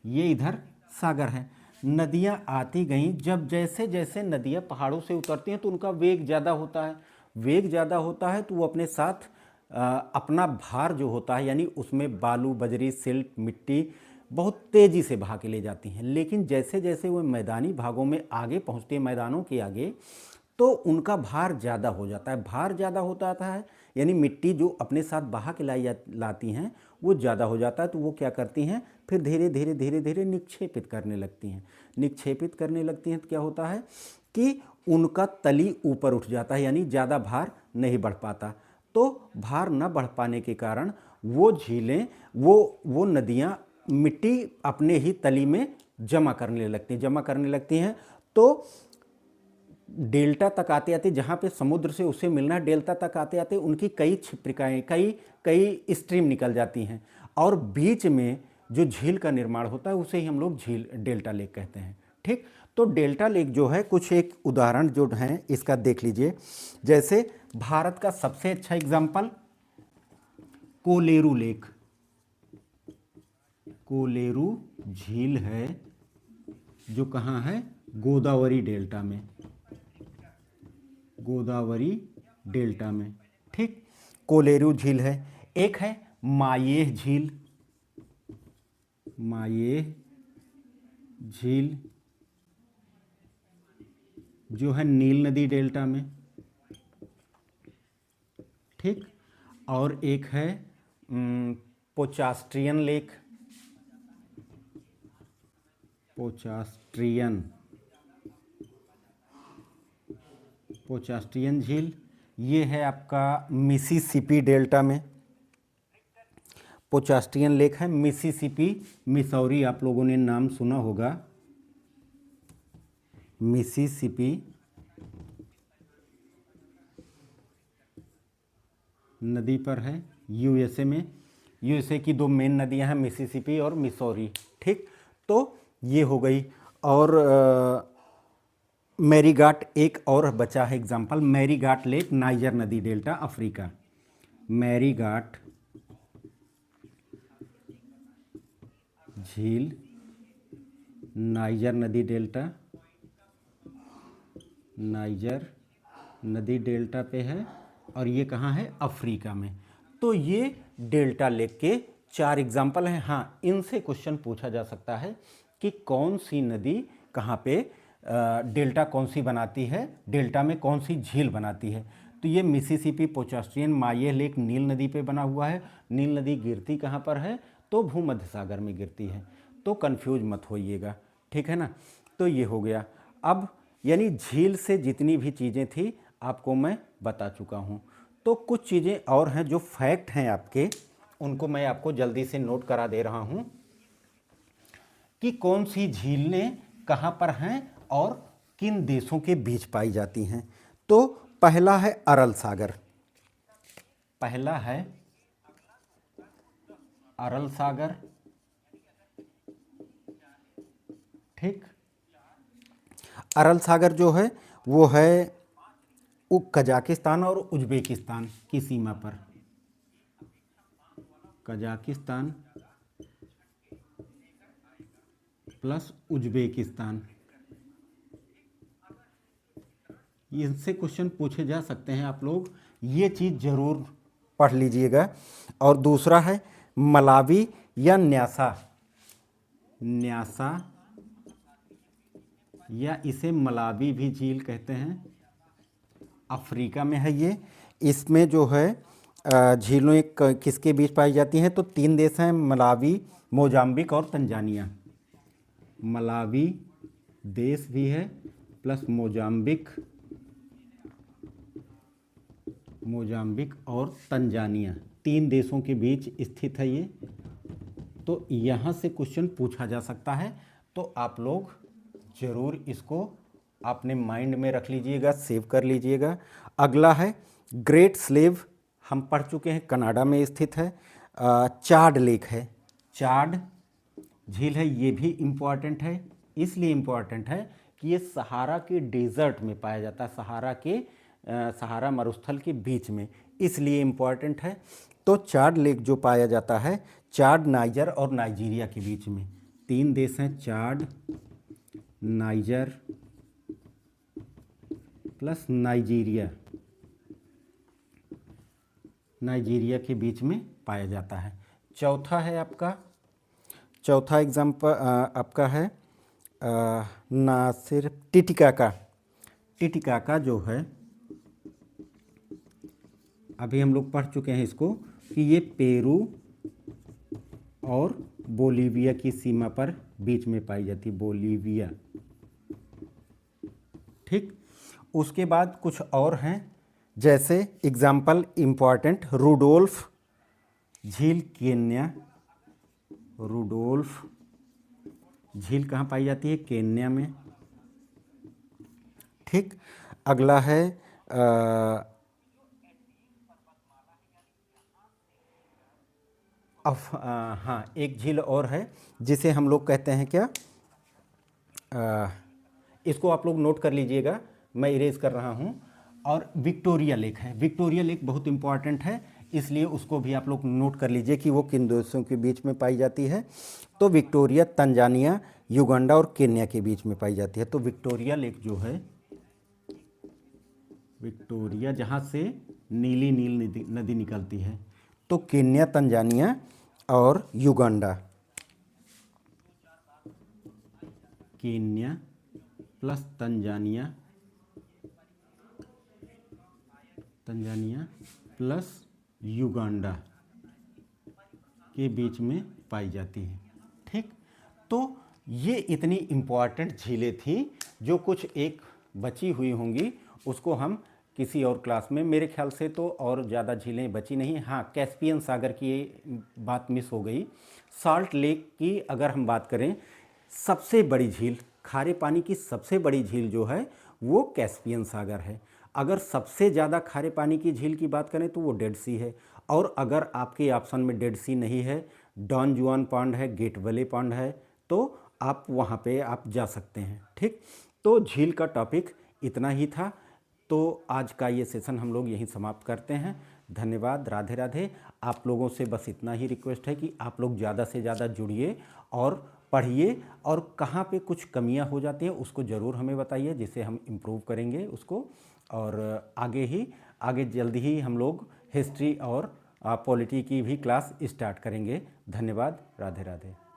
ये इधर सागर है। नदियाँ आती गईं, जब जैसे जैसे नदियाँ पहाड़ों से उतरती हैं तो उनका वेग ज़्यादा होता है, वेग ज़्यादा होता है तो वो अपने साथ अपना भार जो होता है, यानी उसमें बालू, बजरी, सिल्ट, मिट्टी बहुत तेज़ी से बहा के ले जाती हैं। लेकिन जैसे जैसे वो मैदानी भागों में आगे पहुँचती है, मैदानों के आगे, तो उनका भार ज़्यादा हो जाता है। भार ज़्यादा होता है, यानी मिट्टी जो अपने साथ बहा के लाती हैं वो ज़्यादा हो जाता है। तो वो क्या करती हैं, फिर धीरे धीरे धीरे धीरे निक्षेपित करने लगती हैं। निक्षेपित करने लगती हैं तो क्या होता है कि उनका तली ऊपर उठ जाता है, यानी ज़्यादा भार नहीं बढ़ पाता। तो भार न बढ़ पाने के कारण वो झीलें, वो नदियाँ मिट्टी अपने ही तली में जमा करने लगती हैं। तो डेल्टा तक आते आते, जहाँ पे समुद्र से उसे मिलना है, डेल्टा तक आते आते उनकी कई छिप्रिकाएँ, कई स्ट्रीम निकल जाती हैं, और बीच में जो झील का निर्माण होता है उसे ही हम लोग झील, डेल्टा लेक कहते हैं। ठीक, तो डेल्टा लेक जो है, कुछ एक उदाहरण जो हैं इसका देख लीजिए। जैसे भारत का सबसे अच्छा एग्जाम्पल कोलेरू लेक, कोलेरू झील है जो कहाँ है, गोदावरी डेल्टा में, गोदावरी डेल्टा में। ठीक, कोलेरू झील है। एक है मायेह झील, मायेह झील जो है नील नदी डेल्टा में। ठीक, और एक है पोचास्ट्रियन लेक, पोचास्ट्रियन झील, ये है आपका मिसिसिपी डेल्टा में। पोचास्ट्रियन लेक है मिसिसिपी, मिसौरी, आप लोगों ने नाम सुना होगा, मिसिसिपी नदी पर है, यूएसए में। यूएसए की दो मेन नदियां हैं, मिसिसिपी और मिसौरी। ठीक, तो ये हो गई। और मैरीगाट एक और बचा है एग्जाम्पल, मैरीगाट लेक, नाइजर नदी डेल्टा, अफ्रीका। मैरीगाट झील, नाइजर नदी डेल्टा, नाइजर नदी डेल्टा पे है और ये कहाँ है, अफ्रीका में। तो ये डेल्टा लेक के 4 एग्जाम्पल हैं। हाँ, इनसे क्वेश्चन पूछा जा सकता है कि कौन सी नदी कहाँ पे डेल्टा कौन सी बनाती है, डेल्टा में कौन सी झील बनाती है। तो ये मिसिसिपी, पोचास्ट्रियन, माये लेक नील नदी पे बना हुआ है। नील नदी गिरती कहाँ पर है, तो भूमध्य सागर में गिरती है। तो कंफ्यूज मत होइएगा, ठीक है ना। तो ये हो गया। अब यानी झील से जितनी भी चीज़ें थी आपको मैं बता चुका हूँ। तो कुछ चीज़ें और हैं जो फैक्ट हैं आपके, उनको मैं आपको जल्दी से नोट करा दे रहा हूँ कि कौन सी झीलें कहाँ पर हैं और किन देशों के बीच पाई जाती हैं। तो पहला है अरल सागर, पहला है अरल सागर, ठीक। अरल सागर जो है वो है कजाकिस्तान और उज्बेकिस्तान की सीमा पर, कजाकिस्तान प्लस उज्बेकिस्तान। इनसे क्वेश्चन पूछे जा सकते हैं, आप लोग ये चीज़ ज़रूर पढ़ लीजिएगा। और दूसरा है मलावी या न्यासा, न्यासा या इसे मलावी भी झील कहते हैं, अफ्रीका में है ये। इसमें जो है झीलें किसके बीच पाई जाती हैं, तो 3 देश हैं, मलावी, मोजाम्बिक और तंजानिया। मलावी देश भी है प्लस मोजाम्बिक, मोजाम्बिक और तंजानिया, 3 देशों के बीच स्थित है ये। तो यहाँ से क्वेश्चन पूछा जा सकता है, तो आप लोग ज़रूर इसको अपने माइंड में रख लीजिएगा, सेव कर लीजिएगा। अगला है ग्रेट स्लेव, हम पढ़ चुके हैं, कनाडा में स्थित है। चाड लेक है, चाड झील है, ये भी इम्पॉर्टेंट है। इसलिए इम्पॉर्टेंट है कि ये सहारा के डेजर्ट में पाया जाता है, सहारा मरुस्थल के बीच में, इसलिए इम्पॉर्टेंट है। तो चाड लेक जो पाया जाता है चाड, नाइजर और नाइजीरिया के बीच में, 3 देश हैं, चाड, नाइजर प्लस नाइजीरिया, नाइजीरिया के बीच में पाया जाता है। चौथा है आपका, चौथा एग्जाम्पल आपका है नासिर टिटिकाका। टिटिकाका जो है अभी हम लोग पढ़ चुके हैं इसको कि ये पेरू और बोलीविया की सीमा पर बीच में पाई जाती, बोलीविया, ठीक। उसके बाद कुछ और हैं, जैसे एग्जाम्पल इम्पॉर्टेंट, रुडोल्फ झील केन्या, रुडोल्फ झील कहाँ पाई जाती है, केन्या में, ठीक। अगला है हाँ, एक झील और है जिसे हम लोग कहते हैं क्या, इसको आप लोग नोट कर लीजिएगा, मैं इरेज कर रहा हूँ। और विक्टोरिया लेक है, विक्टोरिया लेक बहुत इंपॉर्टेंट है, इसलिए उसको भी आप लोग नोट कर लीजिए कि वो किन देशों के बीच में पाई जाती है। तो विक्टोरिया तंजानिया, युगांडा और केन्या के बीच में पाई जाती है। तो विक्टोरिया लेक जो है, विक्टोरिया जहाँ से नीली नील नदी निकलती है, तो केन्या, तंजानिया और Uganda, Kenya plus Tanzania, Tanzania plus Uganda के बीच में पाई जाती है, ठीक। तो ये इतनी इम्पॉर्टेंट झीलें थी, जो कुछ एक बची हुई होंगी उसको हम किसी और क्लास में, मेरे ख्याल से तो और ज़्यादा झीलें बची नहीं। हाँ, कैस्पियन सागर की बात मिस हो गई। साल्ट लेक की अगर हम बात करें, सबसे बड़ी झील, खारे पानी की सबसे बड़ी झील जो है वो कैस्पियन सागर है। अगर सबसे ज़्यादा खारे पानी की झील की बात करें तो वो डेड सी है। और अगर आपके ऑप्शन में डेड सी नहीं है, डॉन जुआन पॉन्ड है, गेट वैले पॉन्ड है, तो आप वहाँ पे आप जा सकते हैं, ठीक। तो झील का टॉपिक इतना ही था। तो आज का ये सेशन हम लोग यहीं समाप्त करते हैं। धन्यवाद, राधे राधे। आप लोगों से बस इतना ही रिक्वेस्ट है कि आप लोग ज़्यादा से ज़्यादा जुड़िए और पढ़िए और कहाँ पे कुछ कमियां हो जाती हैं उसको ज़रूर हमें बताइए, जिससे हम इम्प्रूव करेंगे उसको। और आगे जल्दी ही हम लोग हिस्ट्री और पॉलिटी की भी क्लास स्टार्ट करेंगे। धन्यवाद। राधे राधे।